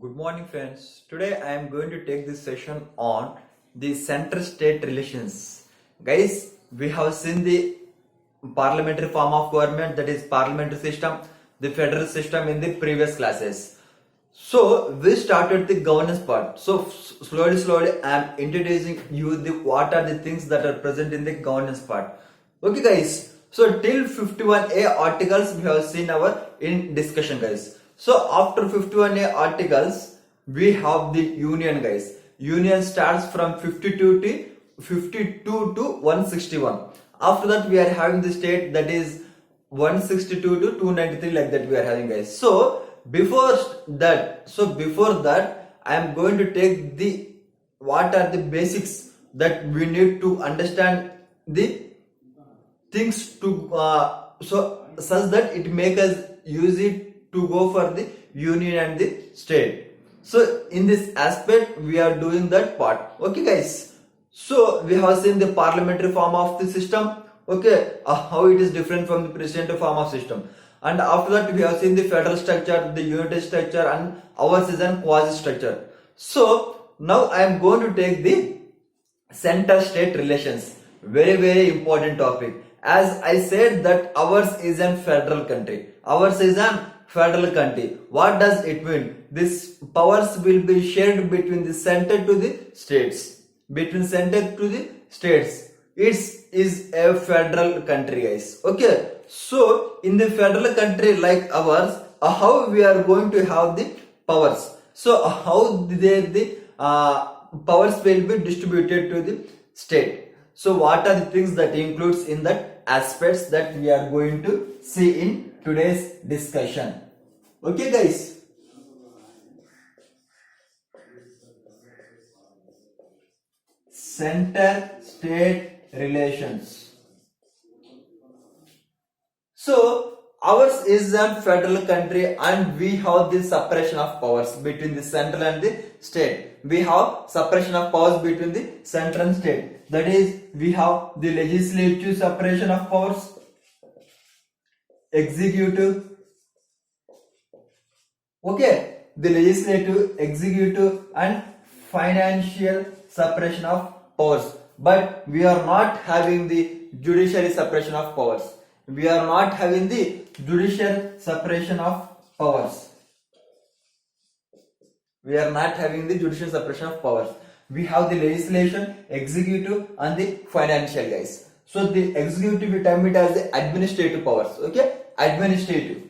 Good morning, friends. Today I am going to take this session on the center-state relations. Guys, we have seen the parliamentary form of government, that is parliamentary system, the federal system in the previous classes. So we started the governance part. So slowly I am introducing you the what are the things that are present in the governance part. Okay, guys. So till 51A articles we have seen our in discussion, guys. So after 51A articles we have the union, guys. Union starts from 52 to 161. After that we are having the state, that is 162 to 293, like that we are having, guys. So before that I am going to take the what are the basics that we need to understand the things to so such that it make us use it to go for the union and the state. So in this aspect we are doing that part. Okay, guys. So we have seen the parliamentary form of the system. Okay, how it is different from the presidential form of system. And after that we have seen the federal structure, the unitary structure, and ours is an quasi structure. So now I am going to take the center state relations. Very important topic. As I said that ours is a federal country. Ours is a federal country. What does it mean? These powers will be shared between the center to the states. Between center to the states. It is a federal country, guys. Okay. So in the federal country like ours, how we are going to have the powers? So how the powers will be distributed to the state. So what are the things that includes in that aspects that we are going to see in today's discussion. Okay, guys. Center state relations. So ours is a federal country and we have the separation of powers between the central and the state. We have separation of powers between the central and state. That is, we have the legislative separation of powers, executive, okay, the legislative, executive, and financial separation of powers. But we are not having the judiciary separation of powers. We are not having the judicial separation of powers. We are not having the judicial separation of powers. We have the legislation, executive, and the financial, guys. So the executive we term it as the administrative powers. Okay, administrative.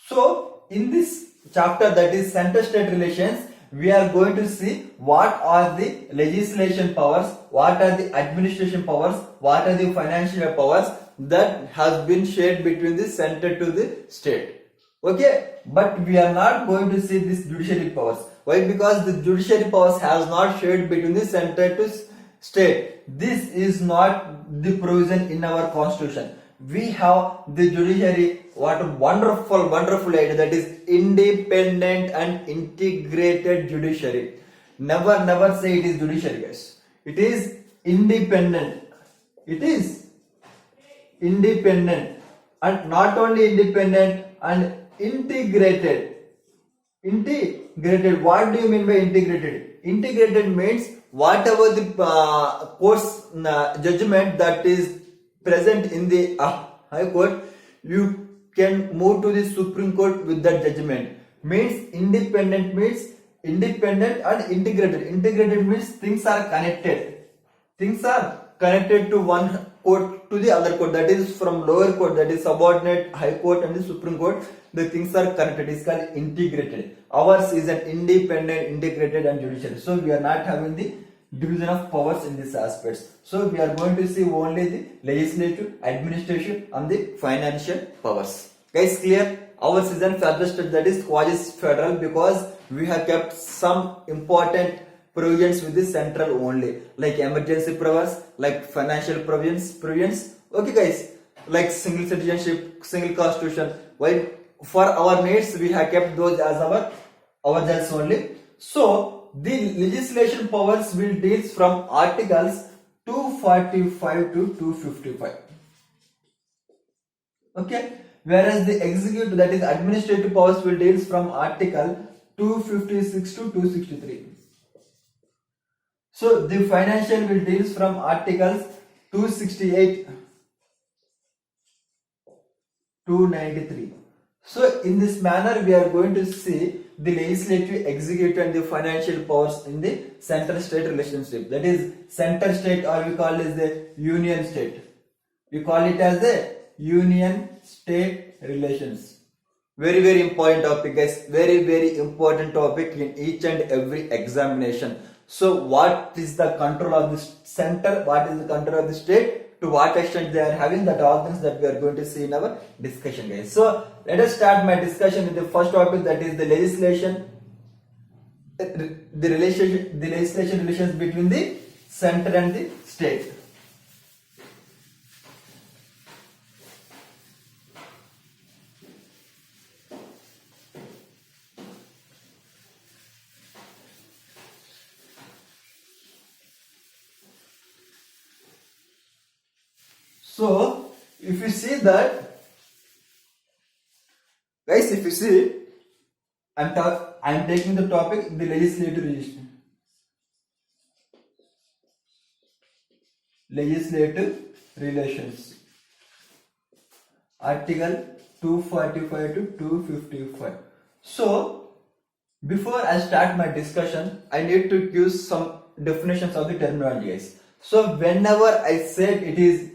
So in this chapter, that is center state relations, we are going to see what are the legislation powers, what are the administration powers, what are the financial powers that has been shared between the center to the state. Okay, but we are not going to see this judiciary powers. Why? Because the judiciary powers has not shared between the center to state. This is not the provision in our constitution. We have the judiciary. What a wonderful idea, that is independent and integrated judiciary. Never say it is judiciary, guys. It is independent. It is independent, and not only independent and integrated. Integrated. What do you mean by integrated? Integrated means whatever the court's judgment that is present in the high court, you can move to the Supreme Court with that judgment. Means independent and integrated. Integrated means things are connected. Things are connected to one court to the other court. That is from lower court, that is subordinate, high court, and the Supreme Court. The things are connected. It's called integrated. Ours is an independent, integrated, and judicial. So we are not having the division of powers in these aspects. So we are going to see only the legislative, administration, and the financial powers. Guys, clear? Ours is an federal state, that is quasi-federal, because we have kept some important provisions with the central only, like emergency powers, like financial provisions. Okay, guys, like single citizenship, single constitution. While for our needs, we have kept those as our ourselves only. So the legislation powers will deal from articles 245 to 255. Okay, whereas the executive, that is administrative powers, will deals from article 256 to 263. So the financial will deals from articles 268 to 93. So in this manner we are going to see the legislative, executive and the financial powers in the center-state relationship. That is center-state, or we call it as the union state. We call it as the union-state relations. Very important topic, guys. Very important topic in each and every examination. So what is the control of the center? What is the control of the state? To what extent they are having, that all things that we are going to see in our discussion, guys. So let us start my discussion with the first topic, that is the legislation, the legislation relations between the center and the state. So if you see that, guys, if you see, I am taking the topic, the legislative relations. Legislative relations. Article 245 to 255. So before I start my discussion, I need to give some definitions of the terminology, guys. So whenever I say it is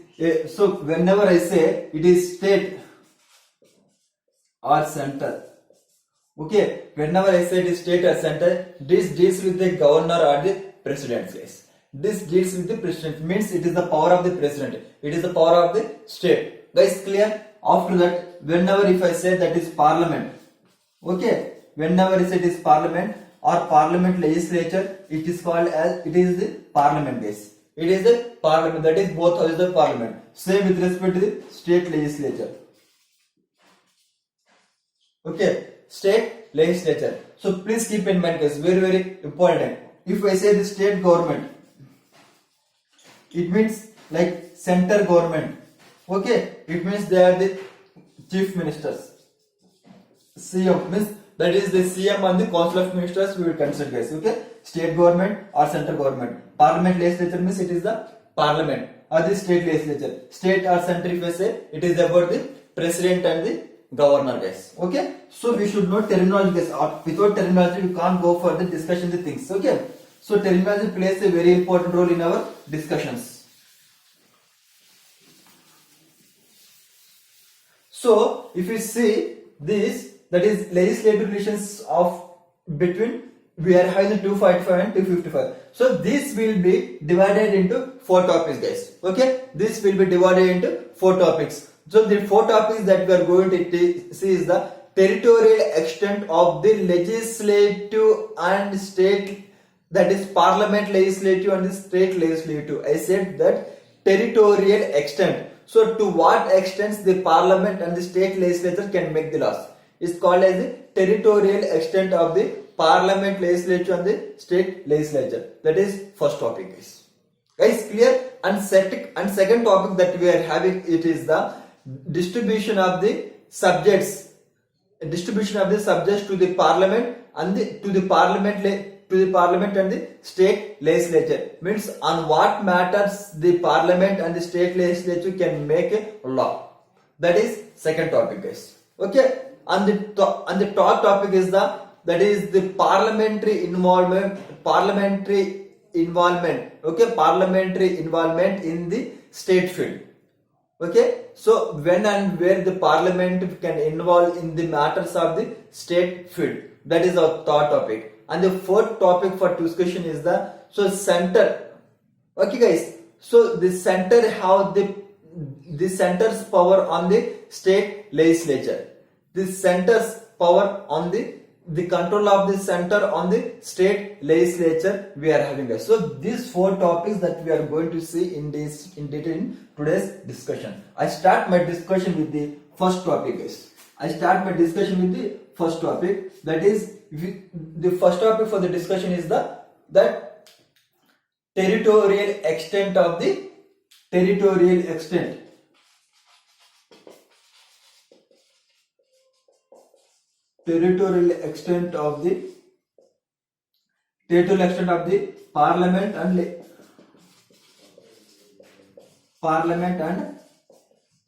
state or center, okay, whenever I say it is state or center, this deals with the governor or the president, guys. This deals with the president, means it is the power of the president, it is the power of the state, guys. Clear? After that, whenever if I say that is parliament, okay, whenever I say it is parliament or parliament legislature, it is called as, it is the parliament, guys. It is the parliament, that is both houses of parliament. Same with respect to the state legislature. Okay, state legislature. So please keep in mind, guys, very important. If I say the state government, it means like center government. Okay, it means they are the chief ministers. CM means that is the CM and the council of ministers we will consider, guys. Okay, state government or center government. Parliament legislature means it is the parliament or the state legislature. State or center, if I say, it is about the president and the governor, guys. Okay, so we should know terminology, guys. Without terminology we can't go for the discussion the things. Okay, so terminology plays a very important role in our discussions. So if you see this, that is legislative relations of between, we are having the 245 and 255. So this will be divided into 4 topics, guys. Okay, this will be divided into 4 topics. So the 4 topics that we are going to see is the territorial extent of the legislative and state, that is parliament legislative and the state legislative. I said that territorial extent. So to what extent the parliament and the state legislature can make the laws is called as the territorial extent of the parliament legislature and the state legislature. That is first topic, guys. Guys, clear? And second topic that we are having, it is the distribution of the subjects to the parliament and to the parliament and the state legislature. Means on what matters the parliament and the state legislature can make a law. That is second topic, guys. Okay, and the third topic is that is the parliamentary involvement. Okay, parliamentary involvement in the state field. Okay, so when and where the parliament can involve in the matters of the state field. That is our third topic. And the fourth topic for discussion is the center. Okay, guys, so the center have the center's power on the state legislature. The center's power on the control of the center on the state legislature we are having, guys. So these 4 topics that we are going to see in detail in today's discussion. I start my discussion with the first topic, guys. That is, the first topic for the discussion is that territorial extent of the territorial extent of the parliament and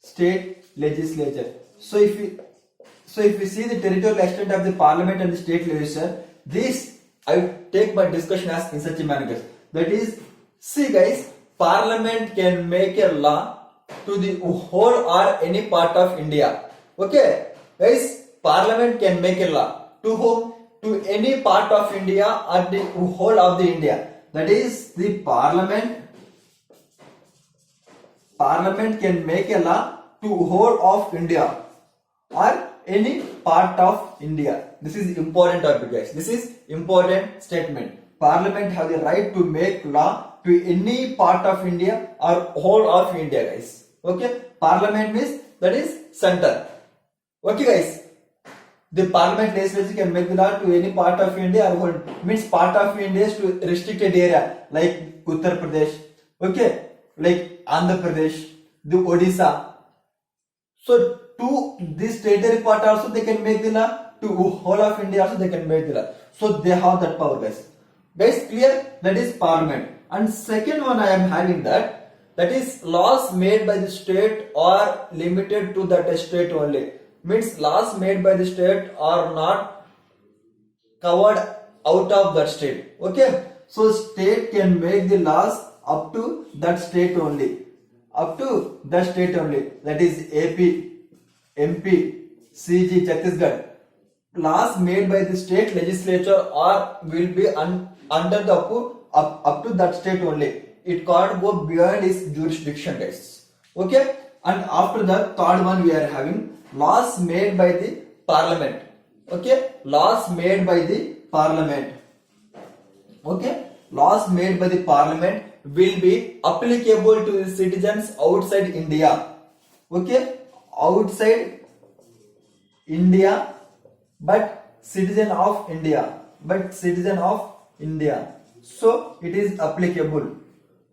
state legislature. So if we see the territorial extent of the parliament and the state legislature, this I take my discussion as in such a manner, guys. That is, see guys, parliament can make a law to the whole or any part of India. Okay, guys, parliament can make a law to whom? To any part of India or the whole of the India. That is, the parliament can make a law to whole of India or any part of India. This is important topic, guys. This is important statement. Parliament have the right to make law to any part of India or whole of India, guys. Okay, parliament means that is center. Okay, guys. The parliament legislature can make the law to any part of India or whole. Means part of India is to restricted area like Uttar Pradesh. Okay, like Andhra Pradesh, the Odisha. So to this territory part also they can make the law. To whole of India also they can make the law. So they have that power, guys. Guys, clear? That is parliament. And second one I am having that is laws made by the state or limited to that state only. Means laws made by the state are not covered out of that state. Okay, so state can make the laws up to that state only. That is AP, MP, CG, Chhattisgarh. Laws made by the state legislature or will be under the up to that state only. It can't go beyond its jurisdiction, guys. Okay, and after that, third one we are having laws made by the parliament. Okay, laws made by the parliament. Okay, laws made by the parliament will be applicable to the citizens outside India. Okay, outside India, but citizen of India. So it is applicable.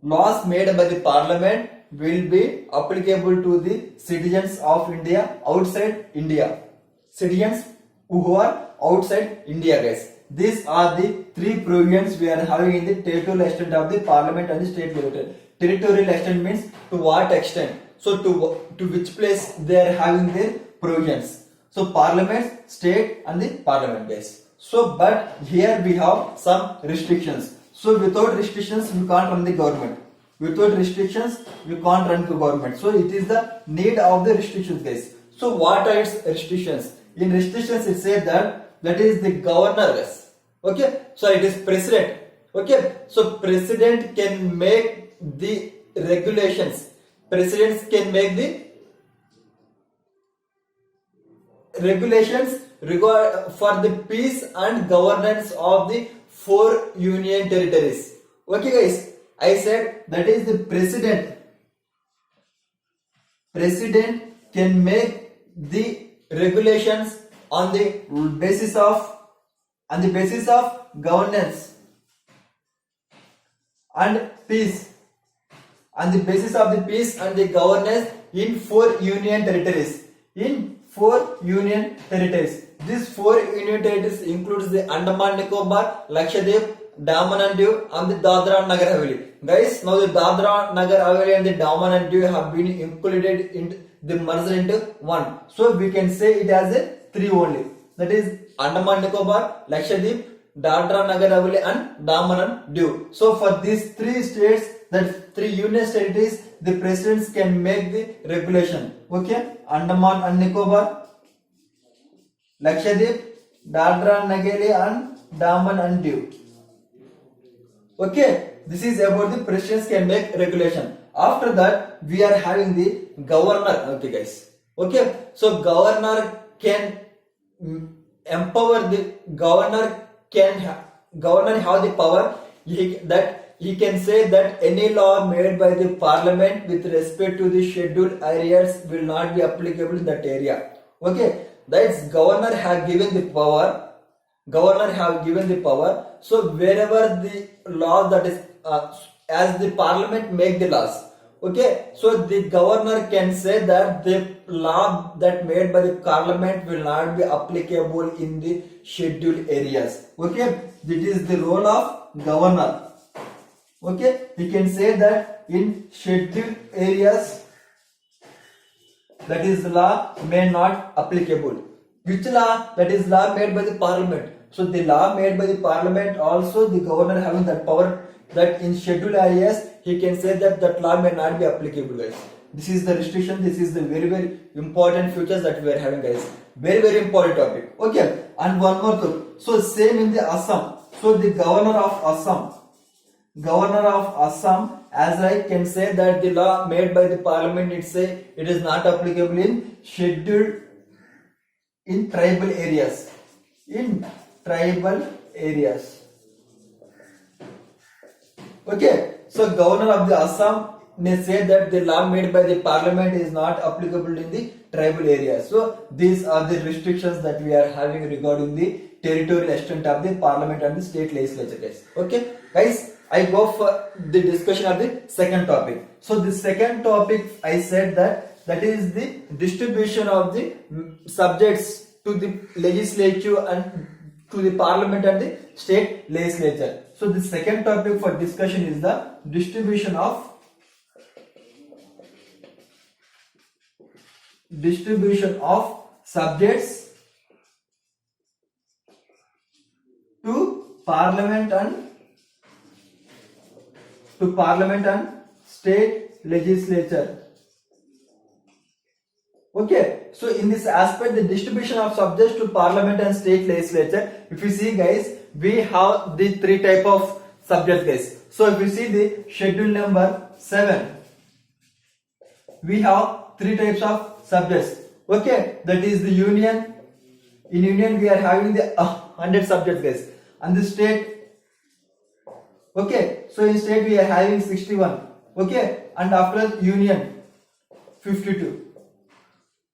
Laws made by the parliament will be applicable to the citizens of India outside India. Citizens who are outside India, guys. These are the three provisions we are having in the territorial extent of the parliament and the state legislature. Territorial extent means to what extent. So to which place they are having their provisions. So parliament, state and the parliament, guys. So but here we have some restrictions. So without restrictions we can't run the government. Without restrictions we can't run the government. So it is the need of the restrictions, guys. So what are its restrictions? In restrictions it said that is the governor, guys. Okay, so it is president. Okay, so president can make the regulations. Presidents can make the regulations for the peace and governance of the 4 union territories. Okay, guys, I said that is the president. President can make the regulations on the basis of governance and peace, on the basis of the peace and the governance in 4 union territories. These 4 union territories includes the Andaman Nicobar, Lakshadweep, Daman and Diu and the Dadra and Nagar Haveli. Guys, now the Dadra, Nagar Haveli and the Daman and Diu have been included in the merged into one. So we can say it as a 3 only. That is Andaman Nicobar, Lakshadweep, Dadra, Nagar Haveli and Daman and Diu. So for these 3 states, that 3 union territories, the presidents can make the regulation. Okay, Andaman and Nicobar, Lakshadweep, Dadra and Nagar Haveli and Daman and Diu. Okay, this is about the presidents can make regulation. After that, we are having the governor. Okay, guys. Okay, so governor can empower the governor. Governor have the power he can say that any law made by the parliament with respect to the scheduled areas will not be applicable in that area. Okay, that's governor have given the power. So wherever the law that is as the parliament make the laws. Okay, so the governor can say that the law that made by the parliament will not be applicable in the scheduled areas. Okay, this is the role of governor. Okay, he can say that in scheduled areas, that is the law may not applicable. Which law? That is law made by the parliament. So the law made by the parliament, also the governor having that power, that in scheduled areas he can say that that law may not be applicable, guys. This is the restriction. This is the very important features that we are having, guys. Very important topic. Okay, and one more thing. So same in the Assam. So the governor of Assam, as I can say that the law made by the parliament, it is not applicable in scheduled, in tribal areas. In tribal areas. Okay, so governor of the Assam may say that the law made by the parliament is not applicable in the tribal areas. So these are the restrictions that we are having regarding the territorial extent of the parliament and the state legislature, guys. Okay, guys, I go for the discussion of the second topic. So the second topic, I said that is the distribution of the subjects to the legislature and to the parliament and the state legislature. So the second topic for discussion is the distribution of subjects to parliament and state legislature. Okay, so in this aspect, the distribution of subjects to parliament and state legislature, if you see, guys, we have the three type of subjects, guys. So if you see the schedule number 7, we have three types of subjects. Okay, that is the union. In union we are having the 100 subjects, guys, and the state. Okay, so in state we are having 61. Okay, and after union 52.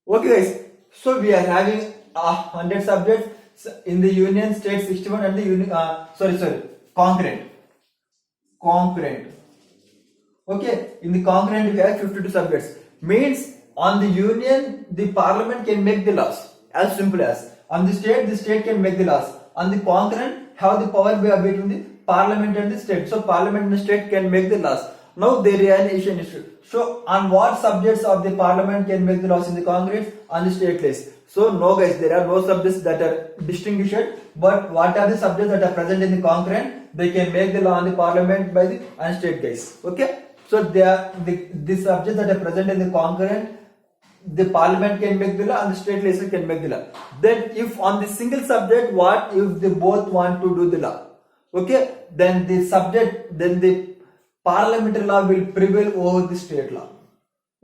Okay, guys, so we are having 100 subjects in the union, state 61, and the concurrent. Okay, in the concurrent we have 52 subjects. Means on the union the parliament can make the laws, as simple as. On the state can make the laws. On the concurrent have the power between the parliament and the state. So parliament and the state can make the laws. Now there is an issue. So on what subjects of the parliament can make the laws in the Congress? On the state list. So no, guys, there are no subjects that are distinguished. But what are the subjects that are present in the concurrent? They can make the law on the parliament by the and state, guys. Okay. So they are the subjects that are present in the concurrent. The parliament can make the law and the state legislature can make the law. Then if on the single subject, what if they both want to do the law? Okay. Then the parliamentary law will prevail over the state law.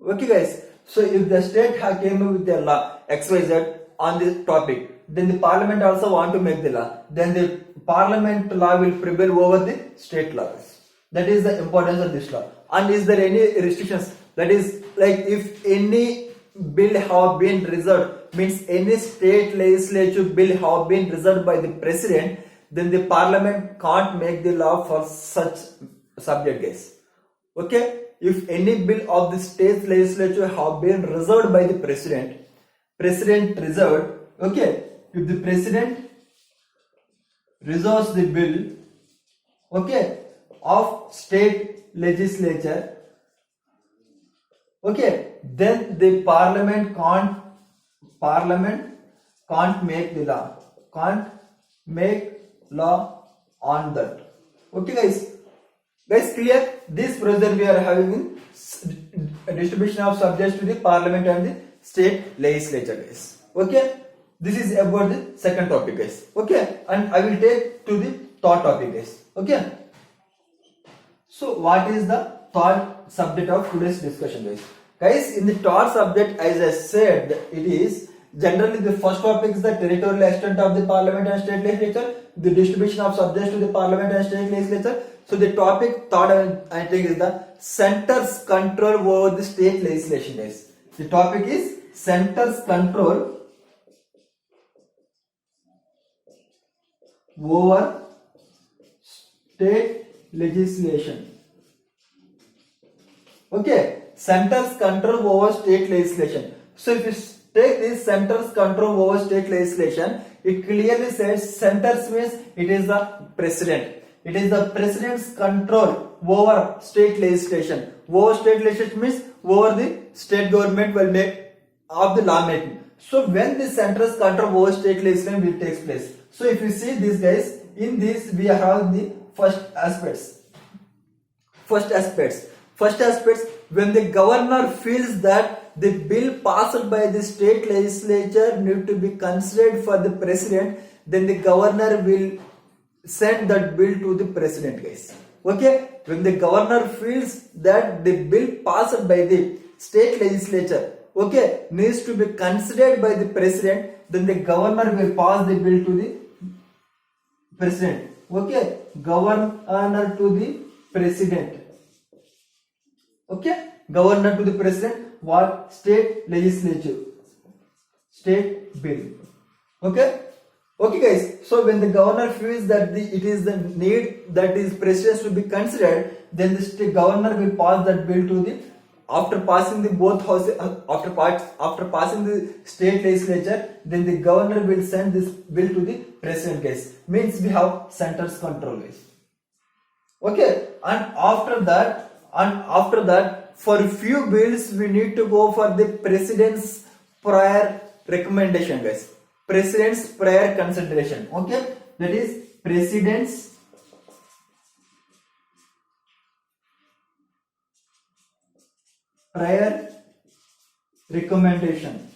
Okay, guys. So if the state came up with their law XYZ on this topic, then the parliament also want to make the law. Then the parliament law will prevail over the state laws. That is the importance of this law. And is there any restrictions? That is, like, if any bill have been reserved, means any state legislature bill have been reserved by the president, then the parliament can't make the law for such subject, guys. Okay, if any bill of the state legislature have been reserved by the president reserved, okay, if the president reserves the bill, okay, of state legislature, okay, then the parliament can't make the law, on that. Okay, guys, clear? This procedure we are having in distribution of subjects to the parliament and the state legislature, guys. Okay, this is about the second topic, guys. Okay, and I will take to the third topic, guys. Okay, so what is the third subject of today's discussion, guys? Guys, in the third subject, as I said, it is generally the first topic is the territorial extent of the parliament and state legislature, the distribution of subjects to the parliament and state legislature. So the topic third, I think, is the center's control over the state legislation, guys. The topic is center's control over state legislation. Okay, centers control over state legislation. So if you take this centers control over state legislation, it clearly says centers means it is the president. It is the president's control over state legislation. Over state legislation means over the state government will make of the law making. So when the centers control over state legislation will takes place. So if you see this guys, in this we have the first aspects. First aspects, when the governor feels that the bill passed by the state legislature need to be considered for the president, then the governor will send that bill to the president, guys. Okay, when the governor feels that the bill passed by the state legislature, okay, needs to be considered by the president, then the governor will pass the bill to the president. Okay, governor to the president. Okay, governor to the president, what? State legislature, state bill. Okay, okay guys, so when the governor feels that it is the need that is president to be considered, then the state governor will pass that bill to the, after passing the both houses, after passing the state legislature, then the governor will send this bill to the president, guys. Means we have centers control, guys. Okay, and after that, for few bills we need to go for the president's prior recommendation, guys. President's prior consideration. Okay, that is president's prior recommendation.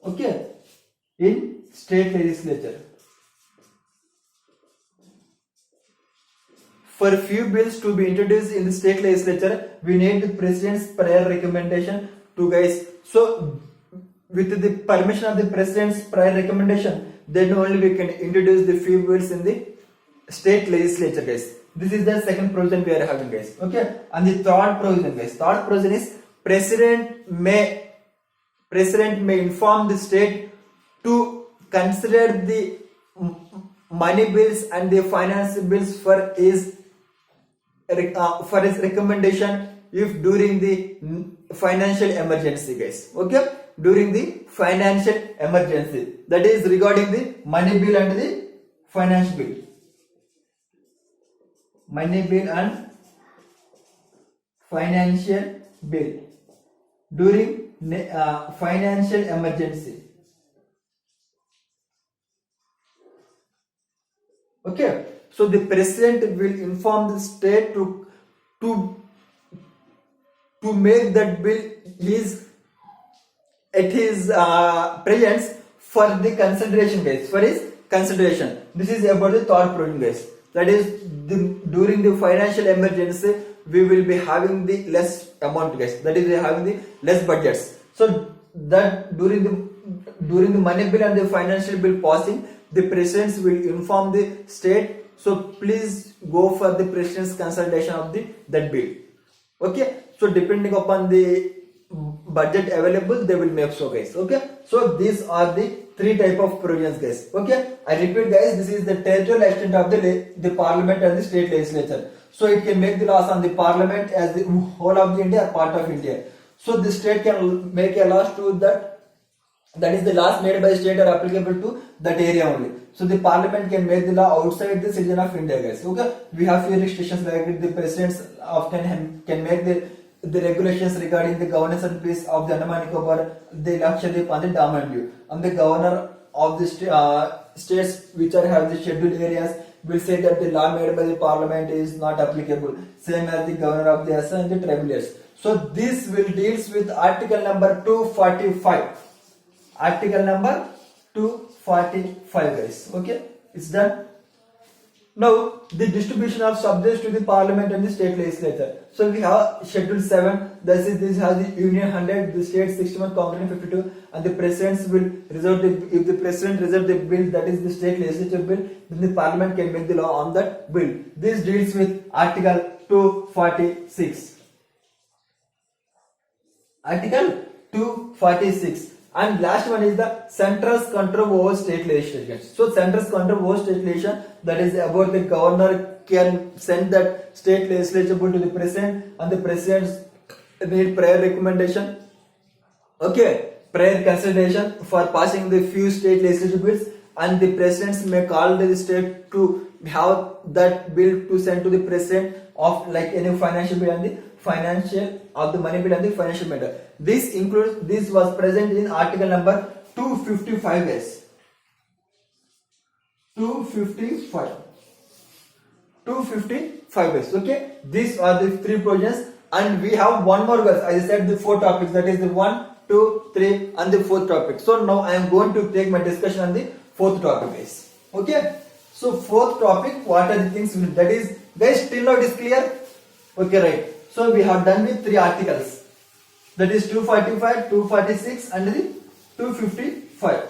Okay, in state legislature. For few bills to be introduced in the state legislature, we need the president's prior recommendation to, guys. So with the permission of the president's prior recommendation, then only we can introduce the few bills in the state legislature, guys. This is the second provision we are having, guys. Okay, and the third provision, guys. Third provision is president may inform the state to consider the money bills and the finance bills for his recommendation if during the financial emergency, guys. Okay, during the financial emergency, that is regarding the money bill and the finance bill. Money bill and financial bill during financial emergency. Okay, so the president will inform the state to make that bill at his presence for the consideration, guys. For his consideration. This is about the third provision, guys. That is during the financial emergency we will be having the less amount, guys. That is, we are having the less budgets. So that during the money bill and the financial bill passing, the presidents will inform the state. So please go for the president's consultation of that bill. Okay. So depending upon the budget available, they will make so, guys. Okay. So these are the three type of provisions, guys. Okay, I repeat, guys, this is the territorial extent of the parliament and the state legislature. So it can make the laws on the parliament as the whole of the India, part of India. So the state can make a laws to that is the laws made by the state are applicable to that area only. So the parliament can make the law outside the citizen of India, guys. Okay, we have few restrictions like the presidents often can make the regulations regarding the governance and peace of the Andaman Nicobar, the Lakshadweep and the Daman and Diu. And the governor of the states which are have the scheduled areas will say that the law made by the parliament is not applicable, same as the governor of the Assam and the tribal areas. So this will deals with article number 245. Article number 245, guys. Okay, it's done. Now the distribution of subjects to the parliament and the state legislature. So we have schedule 7. This has the union 100, the state 61, common 52, and the presidents will reserve if the president reserve the bill, that is the state legislature bill, then the parliament can make the law on that bill. This deals with article 246. Article 246. And last one is the central's control over state legislation. So central's control over state legislation, that is about the governor can send that state legislature bill to the president, and the president need prior recommendation. Okay, prior consideration for passing the few state legislative bills, and the presidents may call the state to have that bill to send to the president of like any financial bill and the financial of the money bill and the financial matter. This includes, this was present in article number 255 guys. 255 guys. Okay, these are the three provisions, and we have one more guys. I said the four topics, that is the 1, 2, 3 and the fourth topic. So now I am going to take my discussion on the fourth topic guys. Okay, so fourth topic, what are the things that is guys, till now it is clear? Okay, right. So we have done with three articles, that is 245, 246 and the 255.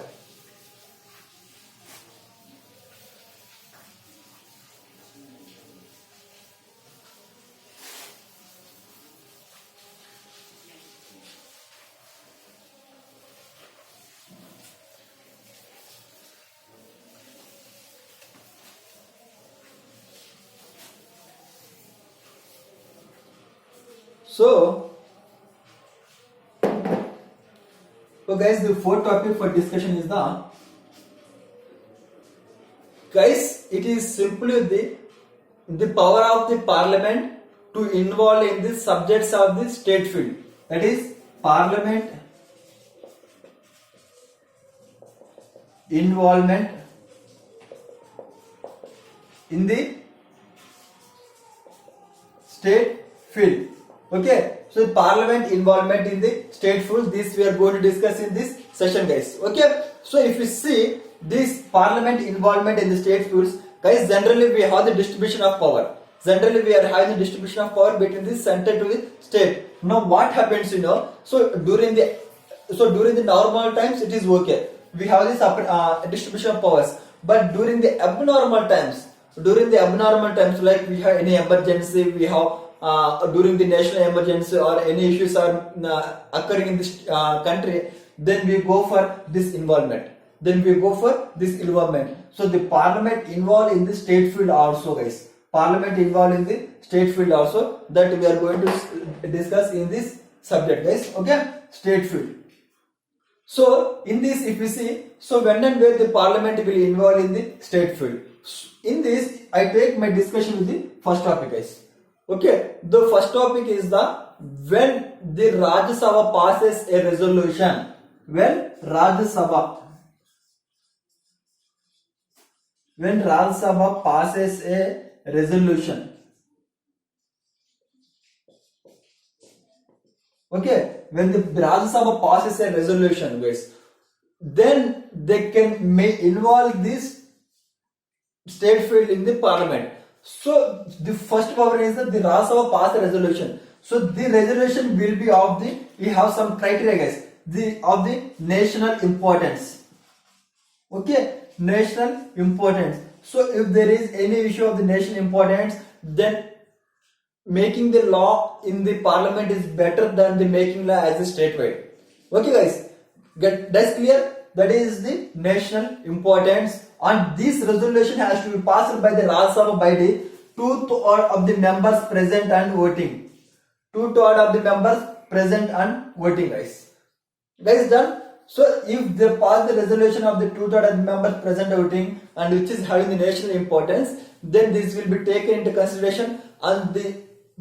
So guys, the fourth topic for discussion is it is simply the power of the parliament to involve in the subjects of the state field. That is parliament involvement in the state field. Okay, so parliament involvement in the state field, this we are going to discuss in this session guys. Okay, so if you see this parliament involvement in the state fields guys, generally we have the distribution of power. Generally we are having the distribution of power between the center to the state. Now what happens, so during the normal times it is okay, we have this distribution of powers, but during the abnormal times like we have any emergency, we have during the national emergency or any issues are occurring in this country, then we go for this involvement. So the parliament involved in the state field also guys. Parliament involved in the state field also, that we are going to discuss in this subject guys. Okay, state field. So in this, if you see, so when and where the parliament will involve in the state field. In this, I take my discussion with the first topic guys. Okay, the first topic is when the Rajya Sabha passes a resolution. When Rajya Sabha passes a resolution. Okay, when the Rajya Sabha passes a resolution, guys, then they may involve this state field in the parliament. So the first power is that the Rajya Sabha pass a resolution. So the resolution will be of we have some criteria guys, of the national importance. Okay, national importance. So if there is any issue of the national importance, then making the law in the parliament is better than the making law as a statewide. Okay guys, that's clear? That is the national importance, and this resolution has to be passed by the Rajya Sabha by the 2/3 of the members present and voting. 2/3 of the members present and voting guys. Guys, done? So if they pass the resolution of the 2/3 of the members present and voting, and which is having the national importance, then this will be taken into consideration and the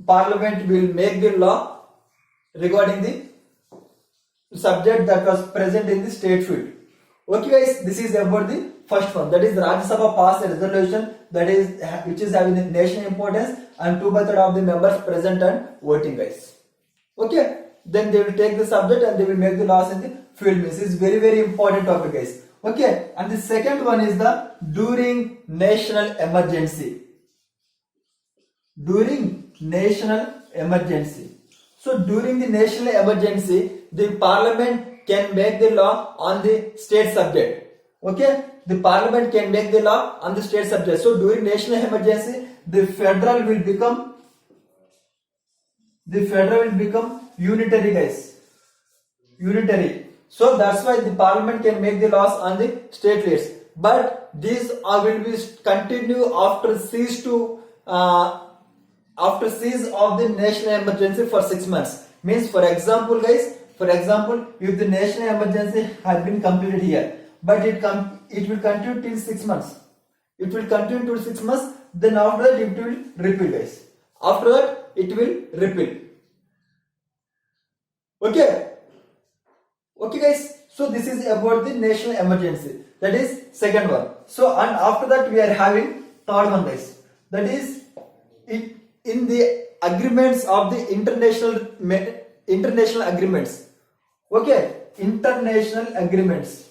parliament will make the law regarding the subject that was present in the state field. Okay guys, this is about the first one, that is Rajya Sabha passed a resolution that is which is having the national importance and 2/3 of the members present and voting guys. Okay, then they will take the subject and they will make the laws in the field. This is very very important topic guys. Okay, and the second one is during national emergency. During national emergency. So during the national emergency, the parliament can make the law on the state subject. Okay, the parliament can make the law on the state subject. So during national emergency, the federal will become unitary guys. Unitary. So that's why the parliament can make the laws on the state leads. But these will be continue after cease to after cease of the national emergency for 6 months. Means, for example, guys, for example, if the national emergency has been completed here, but it will continue till 6 months. It will continue till 6 months. Then after that it will repeal, guys. After that it will repeal. Okay. Okay, guys. So this is about the national emergency. That is second one. So and after that we are having third one, guys. That is it in the agreements of the international agreements. Okay, international agreements.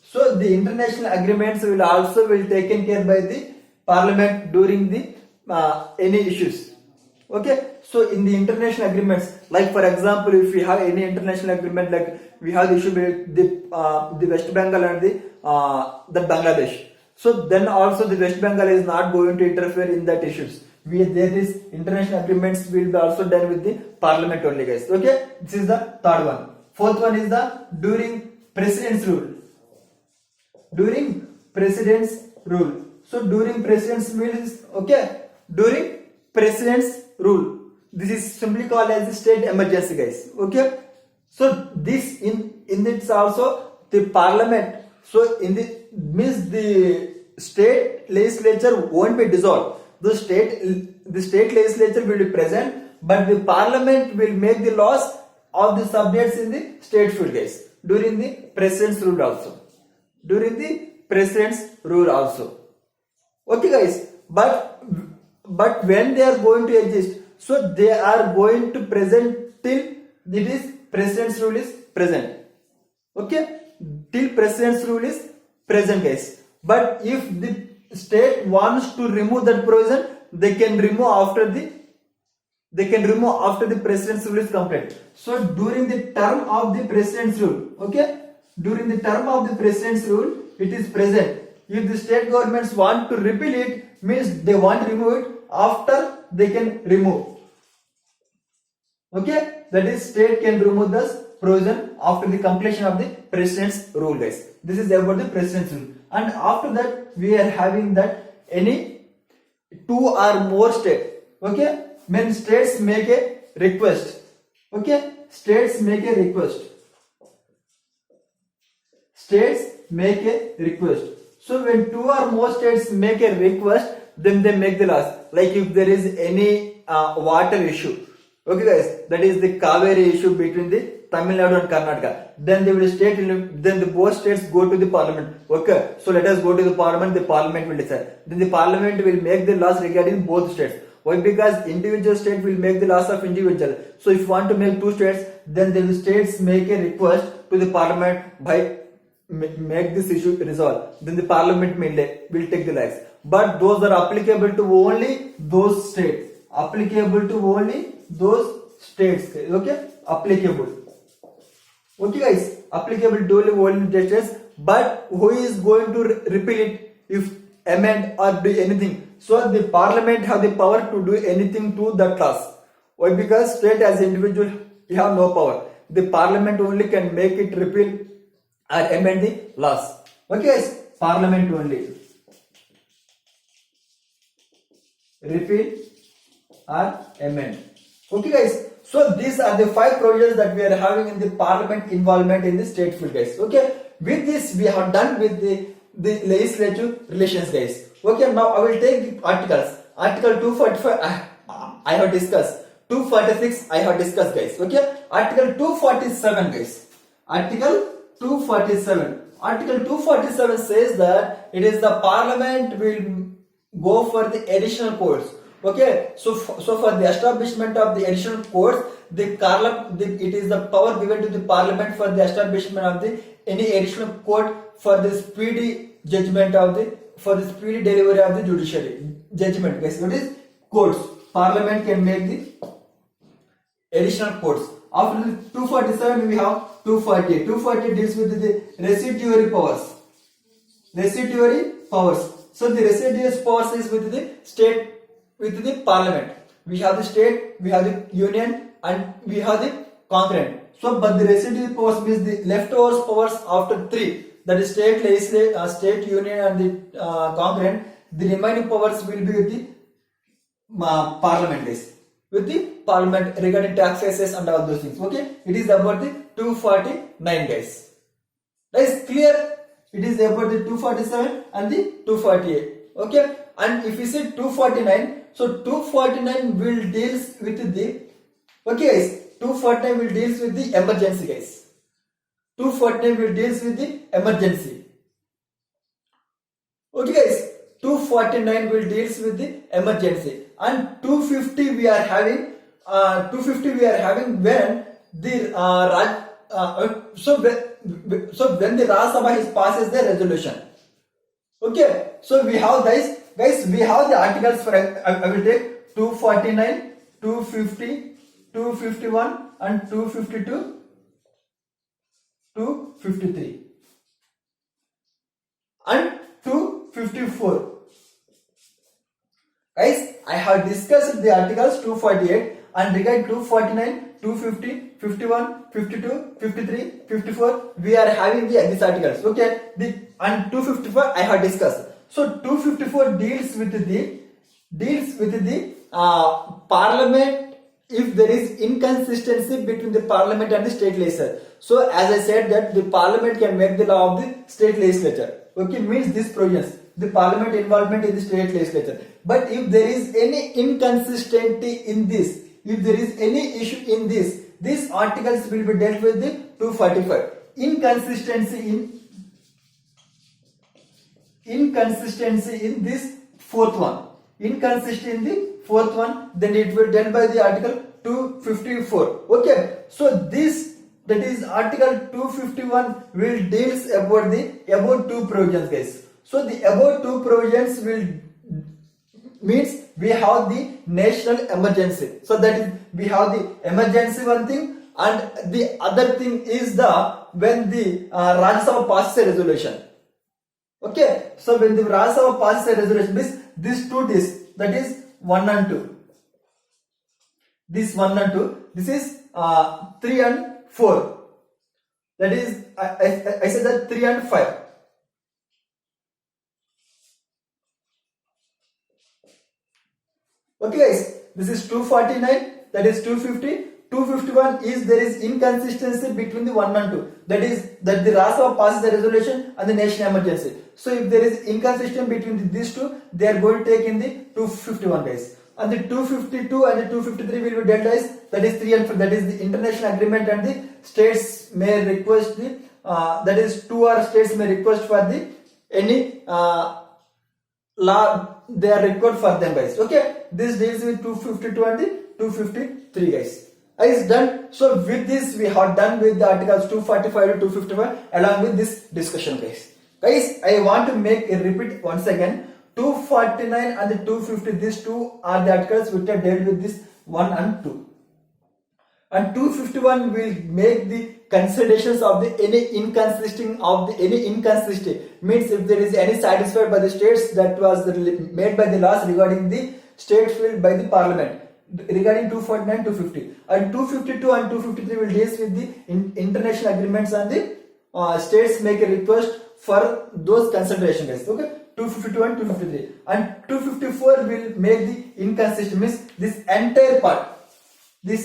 So the international agreements will also taken care by the parliament during the any issues. Okay, so in the international agreements, like for example, if we have any international agreement, like we have the issue with the West Bengal and the Bangladesh. So then also the West Bengal is not going to interfere in that issues. There is international agreements will be also done with the parliament only, guys. Okay, this is the third one. Fourth one is the during president's rule. During president's rule. So during president's rule is okay. During president's rule. This is simply called as the state emergency, guys. Okay. So this in it's also the parliament. So in the means the state legislature won't be dissolved. The state legislature will be present, but the parliament will make the laws of the subjects in the state field, guys. During the president's rule also. Okay, guys. But when they are going to exist, so they are going to present till it is president's rule is present. Okay, till president's rule is present, guys. But if the state wants to remove that provision, they can remove after the president's rule is complete. So during the term of the president's rule, okay, during the term of the president's rule, it is present. If the state governments want to repeal it, means they want to remove it, after they can remove. Okay, that is state can remove this provision after the completion of the president's rule, guys. This is about the president's rule. And after that we are having that any two or more states. Okay, when states make a request. Okay, states make a request. So when two or more states make a request, then they make the laws. Like if there is any water issue, okay, guys, that is the Kaveri issue between the Tamil Nadu and Karnataka. Then they will then the both states go to the parliament. Okay, so let us go to the parliament. The parliament will decide. Then the parliament will make the laws regarding both states. Why? Because individual state will make the laws of individual. So if you want to make two states, then the states make a request to the parliament by make this issue resolve. Then the parliament will take the laws. But those are applicable to only those states. Okay, applicable. Okay, guys, applicable to only states. But who is going to repeal it if amend or do anything? So the parliament have the power to do anything to that laws. Why? Because state as individual you have no power. The parliament only can make it repeal or amend the laws. Okay, guys, parliament only. Repeal or amend. Okay, guys. So these are the 5 provisions that we are having in the parliament involvement in the state field, guys. Okay. With this we have done with the legislative relations, guys. Okay. Now I will take the articles. Article 245 I have discussed. 246 I have discussed, guys. Okay. Article 247, guys. Article 247 says that it is the parliament will go for the additional courts. Okay, so for the establishment of the additional courts, it is the power given to the parliament for the establishment of the any additional court for the speedy judgment for the speedy delivery of the judiciary judgment. Guys, what is courts? Parliament can make the additional courts. After the 247 we have 248. 248 deals with the residuary powers. So the residuary powers is with the state, with the parliament. We have the state, we have the union, and we have the concurrent. So but the residuary powers means the leftovers powers after 3. that is state legislature, state union and the concurrent, the remaining powers will be with the parliament guys, with the parliament regarding taxes and all those things. Okay, it is about the 249 guys. That is clear. It is about the 247 and the 248. Okay, and if you say 249, so 249 will deals with the, okay guys, 249 will deals with the emergency guys. 249 will deals with the emergency. Okay guys, 249 will deals with the emergency, and 250 we are having, 250 we are having when the so when the Rajya Sabha passes the resolution. Okay, so we have guys, we have the articles for, I will take 249, 250, 251 and 252, 253 and 254. Guys, I have discussed the articles 248 and regarding 249, 250, 51, 52, 53, 54, we are having these articles. Okay, and 254 I have discussed. So 254 deals with the parliament if there is inconsistency between the parliament and the state legislature. So as I said that the parliament can make the law of the state legislature. Okay, means this provisions, the parliament involvement in the state legislature. But if there is any inconsistency in this, if there is any issue in this, these articles will be dealt with the 245. Inconsistency in this fourth one. Inconsistency in the fourth one, then it will dealt by the article 254. Okay, so this, that is article 251 will deals about the above two provisions guys. So the above two provisions will means we have the national emergency. So that is, we have the emergency one thing, and the other thing is the when the Rajya Sabha passes a resolution. Okay, so when the Rajya Sabha passes a resolution, this two discs, that is 1 and 2. This 1 and 2. This is 3 and 4. That is, I said that 3 and 5. Okay guys, this is 249, that is 250, 251 is there is inconsistency between the 1 and 2. That is that the Rajya Sabha passes the resolution and the national emergency. So if there is inconsistency between these two, they are going to take in the 251 guys. And the 252 and the 253 will be dealt as, that is 3 and 4, that is the international agreement, and the states may request the that is 2 or states may request for the any law they are required for them guys. Okay, this deals with 252 and the 253 guys. Is done. So with this we have done with the articles 245 to 255 along with this discussion guys. Guys, I want to make a repeat once again. 249 and the 250, these two are the articles which are dealt with this 1 and 2. And 251 will make the considerations of the any inconsistency means if there is any satisfied by the states that was made by the laws regarding the state field by the parliament regarding 249, 250, and 252 and 253 will deal with the international agreements, and the states make a request for those considerations guys. Okay, 252 and 253, and 254 will make the inconsistent means this entire part will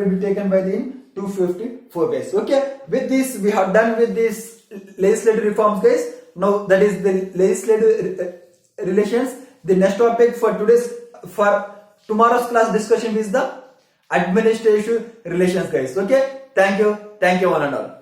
be taken by the 254 guys. Okay, with this we have done with this legislative reforms guys. Now that is the legislative relations. The next topic for tomorrow's class discussion is the administrative relations guys. Okay, thank you one and all.